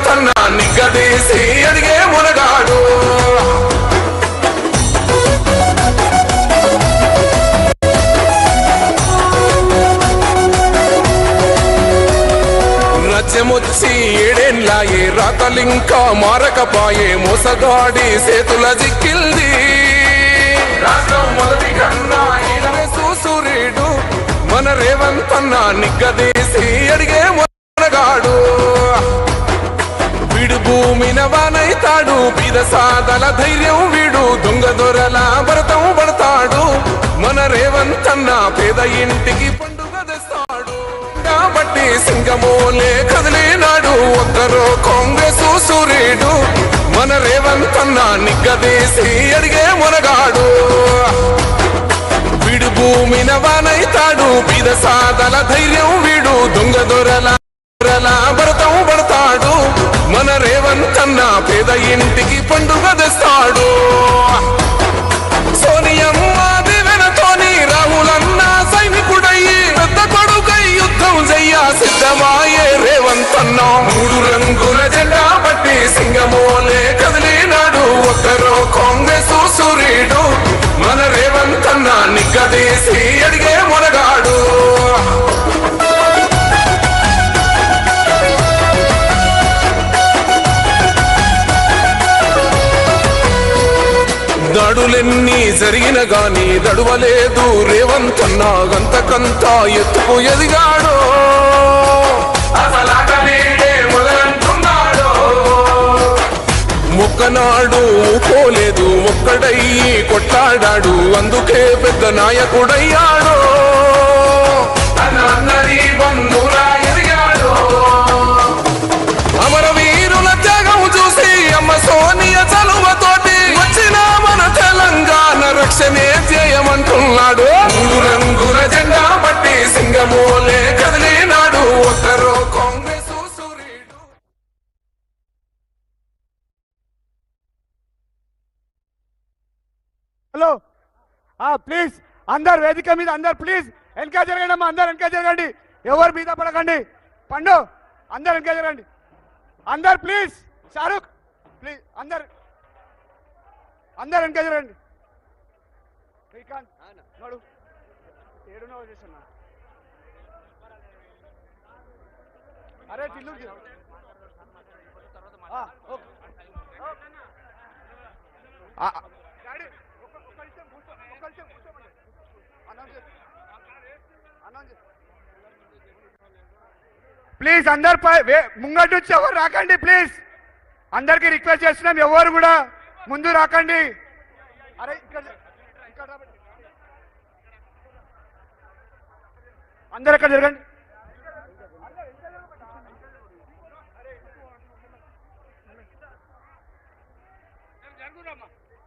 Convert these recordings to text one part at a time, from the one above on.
రేవంతన్న నిగ్గదీసి అడిగే మునగాడు. రాజ్యమొచ్చి ఏడేళ్ళాయే రాతలింకా మారకపాయే మోసగాడి సేతుల జిక్కిల్ది. రాష్ట్రం మొదటి కన్నా సూసూరీడు మన రేవంతన్న నిగ్గదీసి అడిగే మునగాడు. వీడు భూమిన వానైతాడు బీద సాదల ధైర్యం వీడు దొంగ దొరల భరతం పడతాడు. మన రేవంతన్న పేద ఇంటికి పండుగ తెస్తాడు కాబట్టి సింగమోలే కదిలినాడు ఒక్కరో కాంగ్రెస్ సూర్యుడు. మన రేవంతన్న నిగ్గదీసి అడిగే మునగాడు. వీడు భూమిన వానైతాడు బీద సాదల ధైర్యం వీడు దొంగ దొరల భరతం పడతాడు. మన రేవంతన్న పేద ఇంటికి పండుగ తెస్తాడు. సోనియమ్మ దివెనతోని రాహులన్న సైనికుడయ్యి పెద్ద కొడుకై యుద్ధం చెయ్య సిద్ధమాయే రేవంతన్న. మూడు రంగుల జెండా పట్టి సింగమోలే కదిలినాడు ఒక్కరో కాంగ్రెస్ సూర్యుడు. మన రేవంతన్న నిగ్గదీసి అడిగే మునగాడు. దాడులెన్ని జరిగిన గాని దడువలేదు రేవంతన్న గంతకంతా ఎత్తుకు ఎదిగాడు. మొక్కనాడు పోలేదు ఒక్కడయ్యి కొట్లాడాడు అందుకే పెద్ద నాయకుడయ్యాడు. అమరవీరుల త్యాగం చూసి అమ్మ సోనియ చలువతోటి వచ్చిన మన తెలంగాణ రక్షణే చేయమంటున్నాడు. మూడు రంగుల జెండా పట్టి సింగమోలే కదిలినాడు ఒక్కరో కాంగ్రెస్ సూర్యుడు. హలో ప్లీజ్ అందరు వేదిక మీద అందరు ప్లీజ్ వెనక జరగండి అమ్మా. అందరు వెనక జరగండి, ఎవరు మీద పడకండి. పండు అందరు వెనక జరగండి అందరు ప్లీజ్. షారుఖ్ ప్లీజ్ అందరు వెనక జరగండి. శ్రీకాంత్ నడు ఏడునో చేస్తున్నా. అరే టిల్లు ప్లీజ్ అందరు ముంగటి నుంచి ఎవరు రాకండి ప్లీజ్. అందరికి రిక్వెస్ట్ చేస్తున్నాం ఎవరు కూడా ముందు రాకండి. అరే ఇక్కడ అందరు ఎక్కడ జరగండి.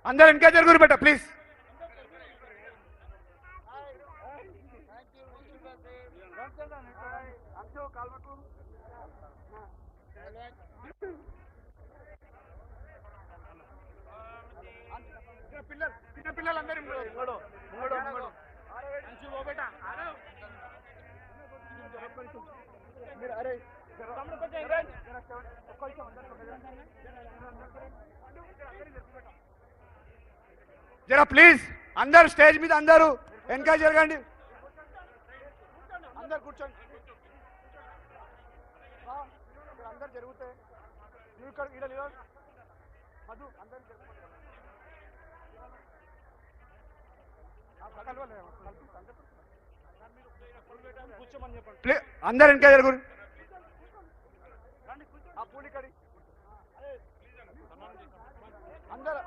అందరు వెనక జరుగురు బెట్ట ప్లీజ్. పిల్లలందరూ జరా ప్లీజ్ అందరు స్టేజ్ మీద అందరూ వెనక జరగండి. అందరు కూర్చోండి. అందరు జరుగుతాయి నువ్వు ఇక్కడ మధు అందరు అందరు వెనక జరుగురు. పూలికడి అందరు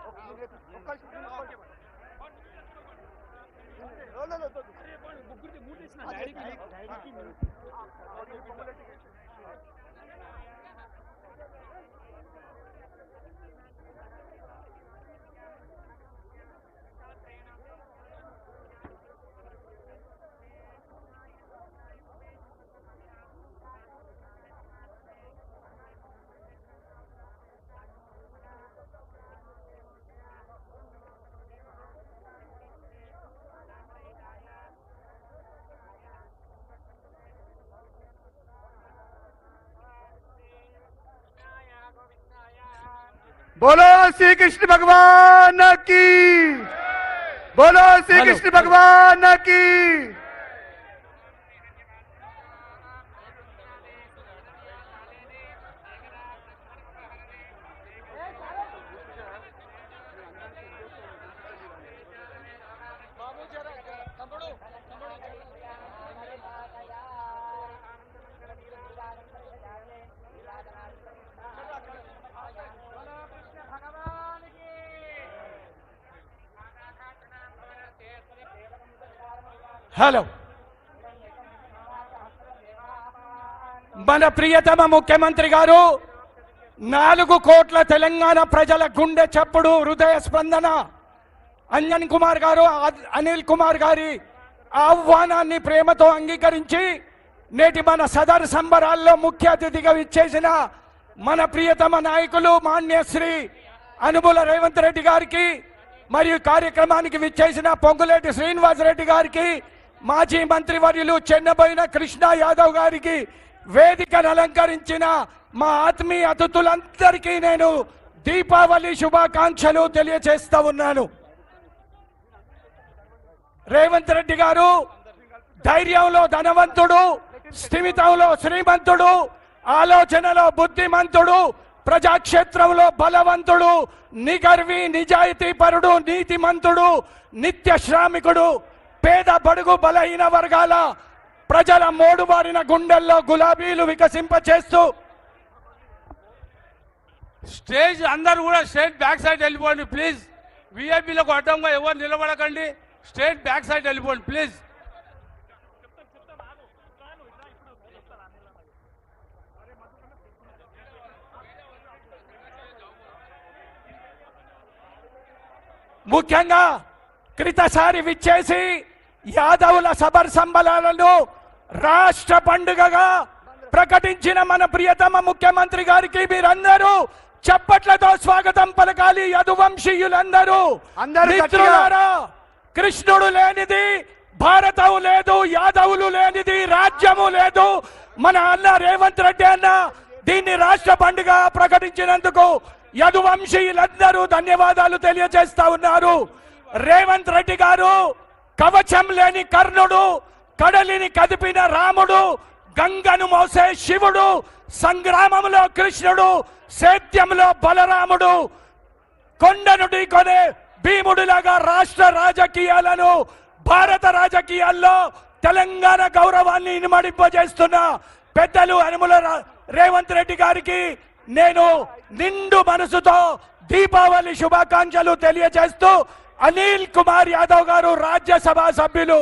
बोलो श्री कृष्ण भगवान की, बोलो श्री कृष्ण भगवान की। హలో, మన ప్రియతమ ముఖ్యమంత్రి గారు 4 కోట్ల తెలంగాణ ప్రజల గుండె చప్పుడు, హృదయ స్పందన అంజన్ కుమార్ గారు, అనిల్ కుమార్ గారి ఆహ్వానాన్ని ప్రేమతో అంగీకరించి నేటి మన సదర్ సంబరాల్లో ముఖ్య అతిథిగా ఇచ్చేసిన మన ప్రియతమ నాయకులు మాన్యశ్రీ అనుబుల రేవంత్ రెడ్డి గారికి, మరియు కార్యక్రమానికి విచ్చేసిన పొంగులేటి శ్రీనివాసరెడ్డి గారికి, మాజీ మంత్రివర్యులు చెన్నబోయిన కృష్ణ యాదవ్ గారికి, వేదికను అలంకరించిన మా ఆత్మీయ అతిథులందరికీ నేను దీపావళి శుభాకాంక్షలు తెలియజేస్తా ఉన్నాను. రేవంత్ రెడ్డి గారు ధైర్యంలో ధనవంతుడు, స్థిమితంలో శ్రీమంతుడు, ఆలోచనలో బుద్ధిమంతుడు, ప్రజాక్షేత్రంలో బలవంతుడు, నిగర్వి నిజాయితీ పరుడు, నీతిమంతుడు, నిత్య శ్రామికుడు, పేద బడుగు బలహీన వర్గాల ప్రజల మోడుబారిన గుండెల్లో గులాబీలు వికసింపచేస్తూ స్టేజ్ అందరూ కూడా స్టేజ్ బ్యాక్ సైడ్ వెళ్ళిపోండి ప్లీజ్. విఐపీలకు అడ్డంగా ఎవరు నిలబడకండి. స్టేజ్ బ్యాక్ సైడ్ వెళ్ళిపోండి ప్లీజ్. ముఖ్యంగా క్రితసారి విచ్చేసి యాదవుల సబర్ సంబలాలను రాష్ట్ర పండుగగా ప్రకటించిన మన ప్రియతమ ముఖ్యమంత్రి గారికి మీరందరూ చప్పట్లతో స్వాగతం పలకాలి. యదువంశీయులందరూ మిత్రులారా, కృష్ణుడు లేనిది భారతం లేదు, యాదవులు లేనిది రాజ్యము లేదు. మన అన్న రేవంత్ రెడ్డి అన్న దీన్ని రాష్ట్ర పండుగ ప్రకటించినందుకు యదువంశీయులందరూ ధన్యవాదాలు తెలియజేస్తా ఉన్నారు. రేవంత్ రెడ్డి గారు కవచం లేని కర్ణుడు, కడలిని కదిపిన రాముడు, గంగను మోసే శివుడు, సంగ్రామంలో కృష్ణుడు, సేద్యంలో బలరాముడు, కొండను ఢీకొనే భీముడిలాగా రాష్ట్ర రాజకీయాలను భారత రాజకీయాల్లో తెలంగాణ గౌరవాన్ని ఇనుమడింపజేస్తున్న పెద్దలు అనుముల రేవంత్ రెడ్డి గారికి నేను నిండు మనసుతో దీపావళి శుభాకాంక్షలు తెలియజేస్తూ అనిల్ కుమార్ యాదవ్ గారు రాజ్యసభ సభ్యులు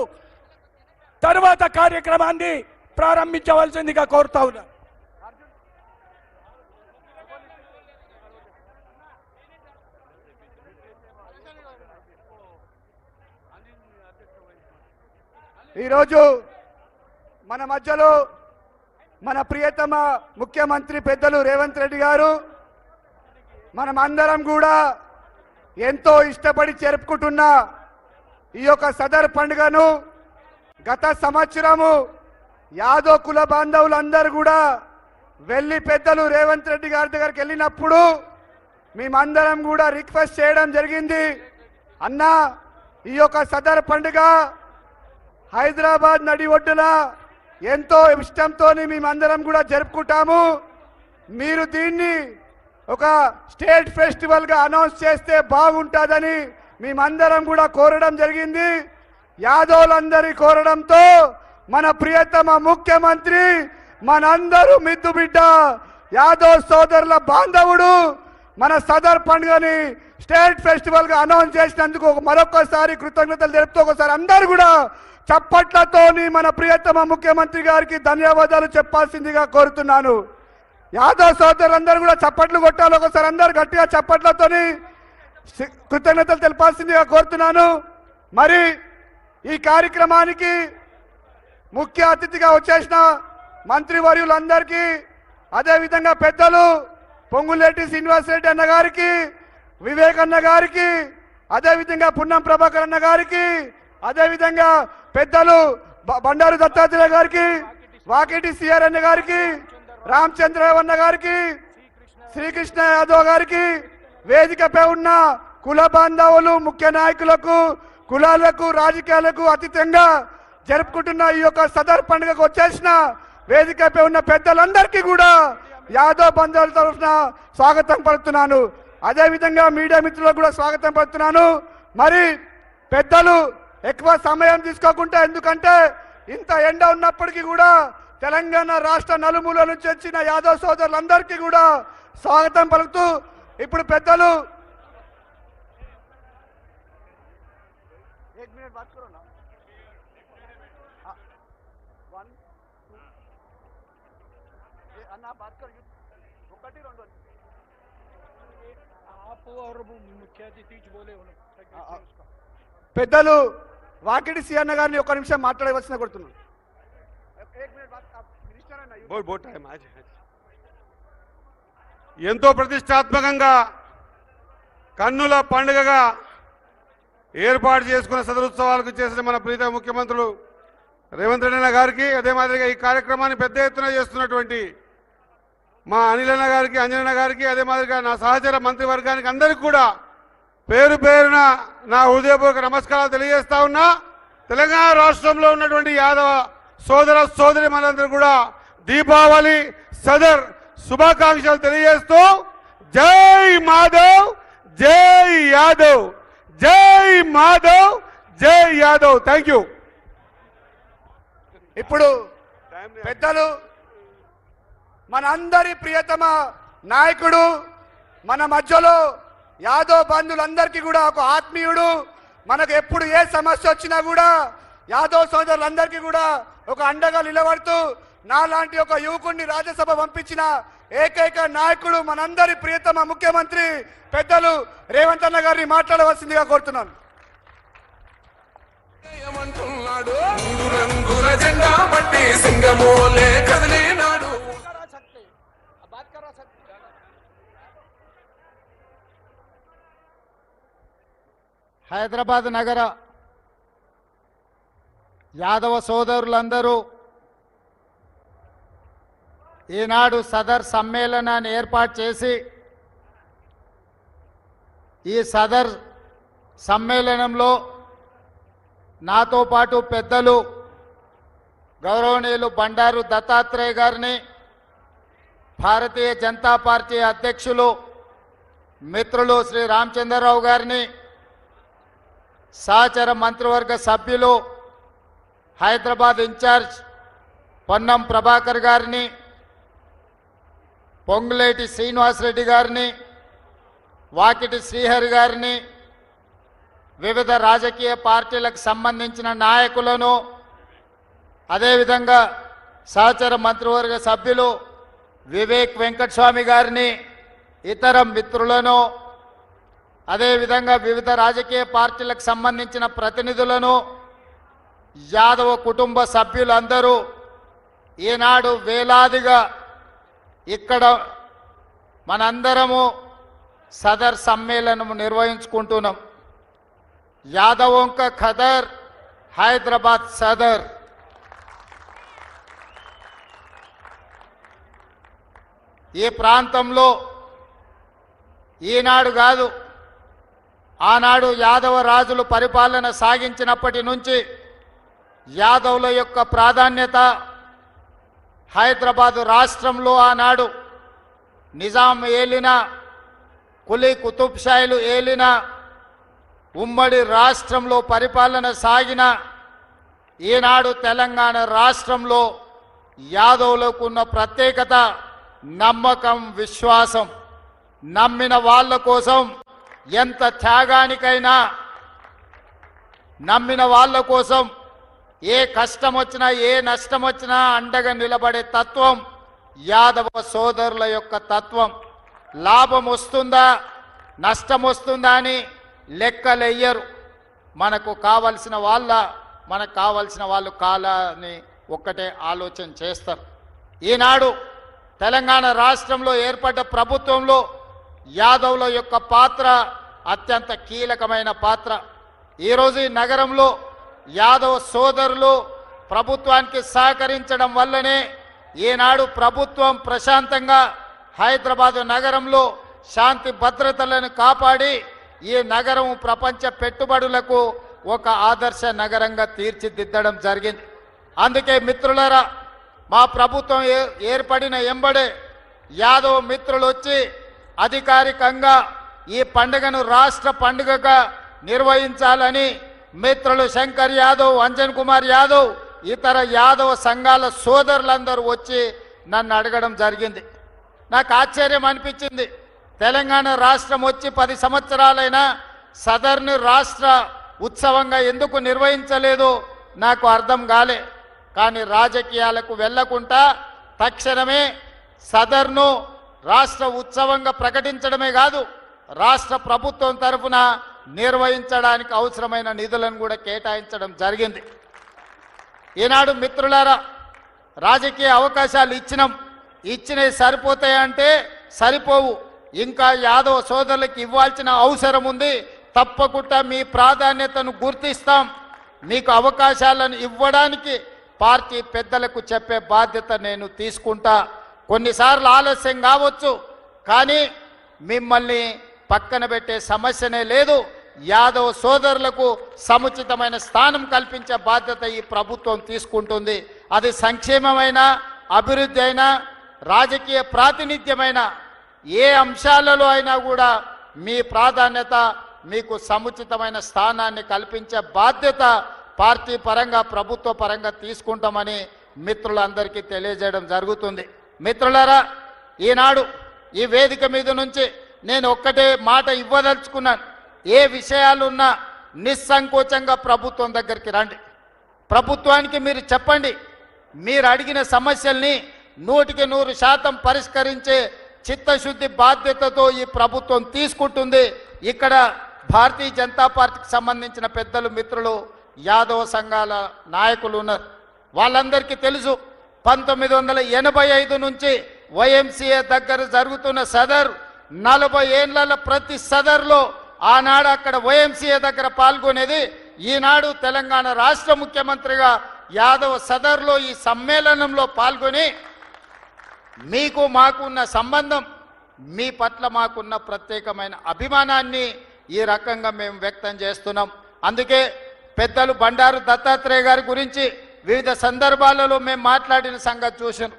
తర్వాత కార్యక్రమాన్ని ప్రారంభించవలసిందిగా కోరుతా ఉన్నా. ఈరోజు మన మధ్యలో మన ప్రియతమ ముఖ్యమంత్రి పెద్దలు రేవంత్ రెడ్డి గారు, మనం అందరం కూడా ఎంతో ఇష్టపడి జరుపుకుంటున్న ఈ యొక్క సదర్ పండుగను గత సంవత్సరము యాదవ్ కుల బాంధవులందరూ కూడా వెళ్ళి పెద్దలు రేవంత్ రెడ్డి గారి దగ్గరికి వెళ్ళినప్పుడు మేమందరం కూడా రిక్వెస్ట్ చేయడం జరిగింది. అన్న, ఈ యొక్క సదర్ పండుగ హైదరాబాద్ నడి ఒడ్డున ఎంతో ఇష్టంతో మేమందరం కూడా జరుపుకుంటాము. మీరు దీన్ని ఒక స్టేట్ ఫెస్టివల్గా అనౌన్స్ చేస్తే బాగుంటుందని మేమందరం కూడా కోరడం జరిగింది. యాదవులందరి కోరడంతో మన ప్రియతమ ముఖ్యమంత్రి, మనందరూ మిద్దు బిడ్డ యాదవ్ సోదరుల బాంధవుడు మన సదర్ పండుగని స్టేట్ ఫెస్టివల్గా అనౌన్స్ చేసినందుకు మరొకసారి కృతజ్ఞతలు తెలుపుతూ ఒకసారి అందరూ కూడా చప్పట్లతోని మన ప్రియతమ ముఖ్యమంత్రి గారికి ధన్యవాదాలు చెప్పాల్సిందిగా కోరుతున్నాను. యాదవ్ సోదరులందరూ కూడా చప్పట్లు కొట్టాలి. ఒకసారి అందరు గట్టిగా చప్పట్లతోని కృతజ్ఞతలు తెలపాల్సిందిగా కోరుతున్నాను. మరి ఈ కార్యక్రమానికి ముఖ్య అతిథిగా వచ్చేసిన మంత్రివర్యులందరికీ, అదేవిధంగా పెద్దలు పొంగులేటి శ్రీనివాసరెడ్డి అన్న గారికి, వివేక్ అన్న గారికి, అదేవిధంగా పున్నం ప్రభాకర్ అన్న గారికి, అదేవిధంగా పెద్దలు బండారు దత్తాత్రేయ గారికి, వాకేటి సిఆర్ అన్న గారికి, రామచంద్రరావు అన్న గారికి, శ్రీకృష్ణ యాదవ్ గారికి, వేదికపై ఉన్న కుల బాంధవులు, ముఖ్య నాయకులకు, కులాలకు, రాజకీయాలకు అతీతంగా జరుపుకుంటున్న ఈ యొక్క సదర్ పండుగకు వచ్చేసిన వేదికపై ఉన్న పెద్దలందరికీ కూడా యాదవ్ బంధువుల తరఫున స్వాగతం పలుకుతున్నాను. అదేవిధంగా మీడియా మిత్రులకు కూడా స్వాగతం పలుకుతున్నాను. మరి పెద్దలు ఎక్కువ సమయం తీసుకోకుండా, ఎందుకంటే ఇంత ఎండ ఉన్నప్పటికీ కూడా తెలంగాణ రాష్ట్ర నలుమూల నుంచి వచ్చిన యాదవ్ సోదరులందరికీ కూడా స్వాగతం పలుకుతూ ఇప్పుడు పెద్దలు పెద్దలు వాకిటి సియన్న గారిని ఒక నిమిషం మాట్లాడవలసిన కొడుతున్నాను. ఎంతో ప్రతిష్టాత్మకంగా కన్నుల పండుగగా ఏర్పాటు చేసుకున్న సదరుత్సవాలకు చేసిన మన ప్రీత ముఖ్యమంత్రులు రేవంత్ రెడ్డి గారికి, అదే మాదిరిగా ఈ కార్యక్రమాన్ని పెద్ద ఎత్తున చేస్తున్నటువంటి మా అనిలన్న గారికి, అంజనన్న గారికి, అదే మాదిరిగా నా సహచర మంత్రివర్గానికి అందరికీ కూడా పేరు పేరున నా హృదయపూర్వక నమస్కారాలు తెలియజేస్తా ఉన్నా. తెలంగాణ రాష్ట్రంలో ఉన్నటువంటి యాదవ సోదర సోదరి మనందరూ కూడా దీపావళి సదర్ శుభాకాంక్షలు తెలియజేస్తూ జై మాధవ్, జై యాదవ్, జై మాధవ్, జై యాదవ్. Thank you. ఇప్పుడు పెద్దలు మన అందరి ప్రియతమ నాయకుడు, మన మధ్యలో యాదవ్ బంధువులందరికీ కూడా ఒక ఆత్మీయుడు, మనకు ఎప్పుడు ఏ సమస్య వచ్చినా కూడా యాదవ్ సోదరులందరికీ కూడా ఒక అండగా నిలబడుతూ నాలాంటి ఒక యువకుడిని రాజ్యసభ పంపించిన ఏకైక నాయకుడు మనందరి ప్రియతమ ముఖ్యమంత్రి పెద్దలు రేవంత్ అన్న గారిని మాట్లాడవలసిందిగా కోరుతున్నాను. ఏమంటున్నాడు రంగుల జెండా పట్టి సింగమోలే కదిలినాడు. హైదరాబాద్ నగర యాదవ సోదరులందరూ ఈనాడు సదర్ సమ్మేళనాన్ని ఏర్పాటు చేసి ఈ సదర్ సమ్మేళనంలో నాతో పాటు పెద్దలు గౌరవనీయులు బండారు దత్తాత్రేయ గారిని, భారతీయ జనతా పార్టీ అధ్యక్షులు మిత్రులు శ్రీ రామచంద్రరావు గారిని, సహచర మంత్రివర్గ సభ్యులు హైదరాబాద్ ఇన్ఛార్జ్ పొన్నం ప్రభాకర్ గారిని, పొంగులేటి శ్రీనివాసరెడ్డి గారిని, వాకిటి శ్రీహరి గారిని, వివిధ రాజకీయ పార్టీలకు సంబంధించిన నాయకులను, అదేవిధంగా సహచర మంత్రివర్గ సభ్యులు వివేక్ వెంకటస్వామి గారిని, ఇతర మిత్రులను, అదేవిధంగా వివిధ రాజకీయ పార్టీలకు సంబంధించిన ప్రతినిధులను, యాదవ కుటుంబ సభ్యులందరూ ఈనాడు వేలాదిగా ఇక్కడ మనందరము సదర్ సమ్మేళనము నిర్వహించుకుంటున్నాం. యాదవంక ఖదర్, హైదరాబాద్ సదర్. ఈ ప్రాంతంలో ఈనాడు కాదు, ఆనాడు యాదవ రాజులు పరిపాలన సాగించినప్పటి నుంచి యాదవుల యొక్క ప్రాధాన్యత హైదరాబాదు రాష్ట్రంలో ఆనాడు నిజాం ఏలిన, కులీ కుతుబ్షాయిలు ఏలిన ఉమ్మడి రాష్ట్రంలో పరిపాలన సాగిన ఈనాడు తెలంగాణ రాష్ట్రంలో యాదవులకు ఉన్న ప్రత్యేకత నమ్మకం, విశ్వాసం. నమ్మిన వాళ్ళ కోసం ఎంత త్యాగానికైనా, నమ్మిన వాళ్ళ కోసం ఏ కష్టం వచ్చినా ఏ నష్టం వచ్చినా అండగా నిలబడే తత్వం యాదవ సోదరుల యొక్క తత్వం. లాభం వస్తుందా నష్టం వస్తుందా అని లెక్కలెయ్యరు. మనకు కావలసిన వాళ్ళు కాలని ఒక్కటే ఆలోచన చేస్తారు. ఈనాడు తెలంగాణ రాష్ట్రంలో ఏర్పడ్డ ప్రభుత్వంలో యాదవుల యొక్క పాత్ర అత్యంత కీలకమైన పాత్ర. ఈరోజు ఈ నగరంలో యాదవ సోదరులు ప్రభుత్వానికి సహకరించడం వల్లనే ఈనాడు ప్రభుత్వం ప్రశాంతంగా హైదరాబాదు నగరంలో శాంతి భద్రతలను కాపాడి ఈ నగరం ప్రపంచ పెట్టుబడులకు ఒక ఆదర్శ నగరంగా తీర్చిదిద్దడం జరిగింది. అందుకే మిత్రులారా, మా ప్రభుత్వం ఏర్పడిన ఎంబడే యాదవ్ మిత్రులు వచ్చి అధికారికంగా ఈ పండుగను రాష్ట్ర పండుగగా నిర్వహించాలని మిత్రులు శంకర్ యాదవ్, అంజన్ కుమార్ యాదవ్, ఇతర యాదవ సంఘాల సోదరులందరూ వచ్చి నన్ను అడగడం జరిగింది. నాకు ఆశ్చర్యం అనిపించింది. తెలంగాణ రాష్ట్రం వచ్చి 10 సంవత్సరాలైనా సదర్ను రాష్ట్ర ఉత్సవంగా ఎందుకు నిర్వహించలేదు నాకు అర్థం కాలే. కానీ రాజకీయాలకు వెళ్లకుండా తక్షణమే సదర్ను రాష్ట్ర ఉత్సవంగా ప్రకటించడమే కాదు, రాష్ట్ర ప్రభుత్వం తరఫున నిర్వహించడానికి అవసరమైన నిధులను కూడా కేటాయించడం జరిగింది. ఈనాడు మిత్రులారా, రాజకీయ అవకాశాలు ఇచ్చినవి సరిపోతాయంటే సరిపోవు. ఇంకా యాదవ సోదరులకు ఇవ్వాల్సిన అవసరం ఉంది. తప్పకుండా మీ ప్రాధాన్యతను గుర్తిస్తాం. మీకు అవకాశాలను ఇవ్వడానికి పార్టీ పెద్దలకు చెప్పే బాధ్యత నేను తీసుకుంటా. కొన్నిసార్లు ఆలస్యం కావచ్చు, కానీ మిమ్మల్ని పక్కన పెట్టే సమస్యనే లేదు. యాదవ సోదరులకు సముచితమైన స్థానం కల్పించే బాధ్యత ఈ ప్రభుత్వం తీసుకుంటుంది. అది సంక్షేమమైన, అభివృద్ధి అయినా, రాజకీయ ప్రాతినిధ్యమైన ఏ అంశాలలో అయినా కూడా మీ ప్రాధాన్యత, మీకు సముచితమైన స్థానాన్ని కల్పించే బాధ్యత పార్టీ పరంగా, ప్రభుత్వ పరంగా తీసుకుంటామని మిత్రులందరికీ తెలియజేయడం జరుగుతుంది. మిత్రులారా, ఈనాడు ఈ వేదిక మీద నుంచి నేను ఒక్కటే మాట ఇవ్వదలుచుకున్నాను. ఏ విషయాలున్నా నిస్సంకోచంగా ప్రభుత్వం దగ్గరికి రండి. ప్రభుత్వానికి మీరు చెప్పండి. మీరు అడిగిన సమస్యల్ని 100% పరిష్కరించే చిత్తశుద్ధి బాధ్యతతో ఈ ప్రభుత్వం తీసుకుంటుంది. ఇక్కడ భారతీయ జనతా పార్టీకి సంబంధించిన పెద్దలు, మిత్రులు, యాదవ సంఘాల నాయకులు ఉన్నారు. వాళ్ళందరికీ తెలుసు, 1985 నుంచి వైఎంసీఏ దగ్గర జరుగుతున్న సదర్, 40 ఏళ్ల ప్రతి సదర్లో ఆనాడు అక్కడ వైఎంసీఏ దగ్గర పాల్గొనేది. ఈనాడు తెలంగాణ రాష్ట్ర ముఖ్యమంత్రిగా యాదవ సదర్లో ఈ సమ్మేళనంలో పాల్గొని మీకు మాకున్న సంబంధం, మీ పట్ల మాకున్న ప్రత్యేకమైన అభిమానాన్ని ఈ రకంగా మేము వ్యక్తం చేస్తున్నాం. అందుకే పెద్దలు బండారు దత్తాత్రేయ గారి గురించి వివిధ సందర్భాలలో మేము మాట్లాడిన సంగతి చూసాం.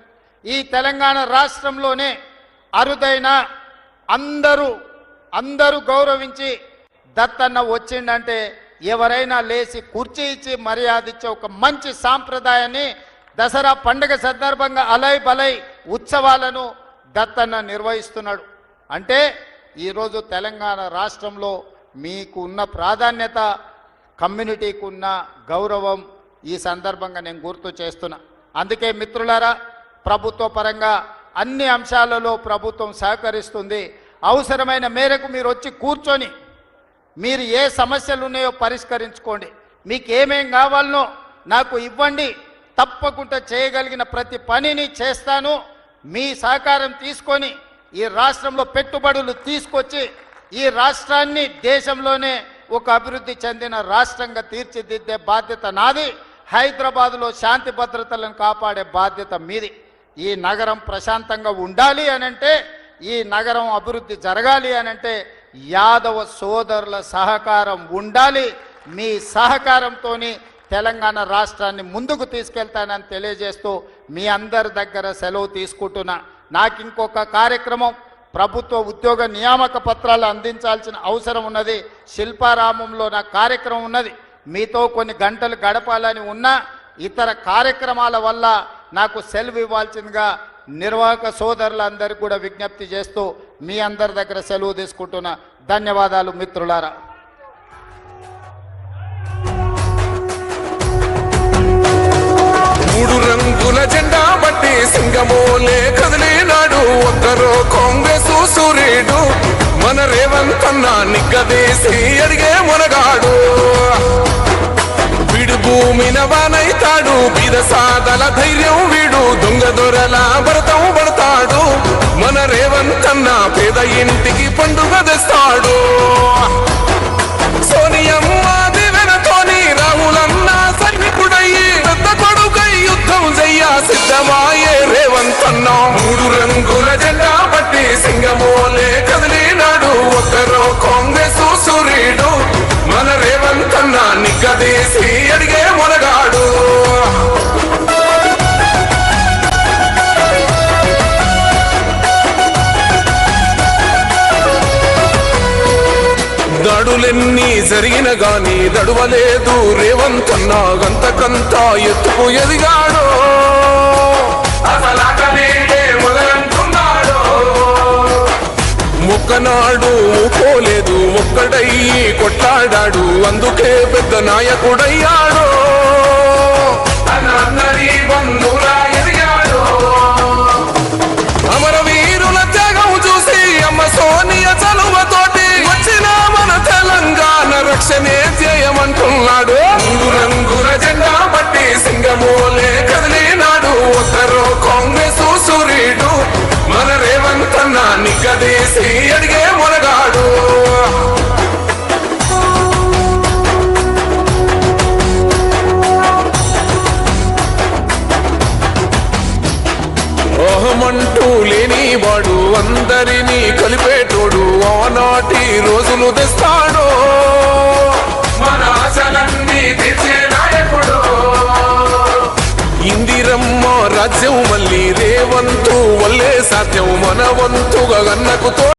ఈ తెలంగాణ రాష్ట్రంలోనే అరుదైన అందరూ గౌరవించి దత్తన్న వచ్చిండంటే ఎవరైనా లేచి కుర్చీ ఇచ్చి మర్యాద ఇచ్చే ఒక మంచి సాంప్రదాయాన్ని దసరా పండుగ సందర్భంగా అలై బలై ఉత్సవాలను దత్తన్న నిర్వహిస్తున్నాడు. అంటే ఈరోజు తెలంగాణ రాష్ట్రంలో మీకు ఉన్న ప్రాధాన్యత, కమ్యూనిటీకి ఉన్న గౌరవం ఈ సందర్భంగా నేను గుర్తు చేస్తున్నా. అందుకే మిత్రులారా, ప్రభుత్వ పరంగా అన్ని అంశాలలో ప్రభుత్వం సహకరిస్తుంది. అవసరమైన మేరకు మీరు వచ్చి కూర్చొని మీరు ఏ సమస్యలు ఉన్నాయో పరిష్కరించుకోండి. మీకు ఏమేం కావాలనో నాకు ఇవ్వండి. తప్పకుండా చేయగలిగిన ప్రతి పనిని చేస్తాను. మీ సహకారం తీసుకొని ఈ రాష్ట్రంలో పెట్టుబడులు తీసుకొచ్చి ఈ రాష్ట్రాన్ని దేశంలోనే ఒక అభివృద్ధి చెందిన రాష్ట్రంగా తీర్చిదిద్దే బాధ్యత నాది. హైదరాబాదులో శాంతి భద్రతలను కాపాడే బాధ్యత మీది. ఈ నగరం ప్రశాంతంగా ఉండాలి అనంటే, ఈ నగరం అభివృద్ధి జరగాలి అనంటే యాదవ సోదరుల సహకారం ఉండాలి. మీ సహకారంతో తెలంగాణ రాష్ట్రాన్ని ముందుకు తీసుకెళ్తానని తెలియజేస్తూ మీ అందరి దగ్గర సెలవు తీసుకుంటున్నా. నాకు ఇంకొక కార్యక్రమం, ప్రభుత్వ ఉద్యోగ నియామక పత్రాలు అందించాల్సిన అవసరం ఉన్నది. శిల్పారామంలో నా కార్యక్రమం ఉన్నది. మీతో కొన్ని గంటలు గడపాలని ఉన్నా ఇతర కార్యక్రమాల వల్ల నాకు సెలవు ఇవ్వాల్సిందిగా నిర్వాహక సోదరులందరికీ కూడా విజ్ఞప్తి చేస్తూ మీ అందరి దగ్గర సెలవు తీసుకుంటున్నా. ధన్యవాదాలు మిత్రులారా. మూడు రంగుల జెండా బట్టి సింగమోలే కదిలినాడు. ఒక్కరో కాంగ్రెస్ సూర్యుడు, మన రేవంత్ అన్న నిగ్గదీసి అడిగే మునగాడు. వీడు భూమిన వానైతాడు, బీద సాదల ధైర్యం వీడు, దొంగ దొరల భరతం పడతాడు. మన రేవంత్ అన్న పేద ఇంటికి పండుగ తెస్తాడు. సోనియమ్మ దివెనతోని రాహులన్న సైనికుడయ్యి పెద్ద కొడుకై యుద్ధం చెయ్య సిద్ధమాయే రేవంత్ అన్న. మూడు రంగుల జెండా బట్టి సింగమోలే కదిలి దాడులెన్ని జరిగిన గాని దడువలేదు రేవంతన్న గంతకంతా ఎత్తుకు ఎదిగాడు మొక్కనాడు పోలేదు ఒక్కడయ్యి కొట్లాడాడు అందుకే పెద్ద నాయకుడయ్యాడు అమరవీరుల త్యాగం చూసి అమ్మ సోనియా చలువతోటి వచ్చిన మన తెలంగాణ రక్షణే చేయమంటున్నాడు రంగుల జెండా బట్టి సింగమోలే కదిలినాడు ఒకరు కాంగ్రెస్ సూర్యుడు మన రేవంతన్న నిగ్గదీసి అడిగే మొనగాడు ఓహమంటూ లేనివాడు అందరినీ కలిపేటోడు ఆనాటి రోజులు తెస్తాడు మన ఆశలన్నీ తీర్చే నాయకుడు ఇందిరమ్మ రాజ్యం మళ్ళీ రేవంతు వల్లే సాధ్యం మన వంతుగా గన్నకు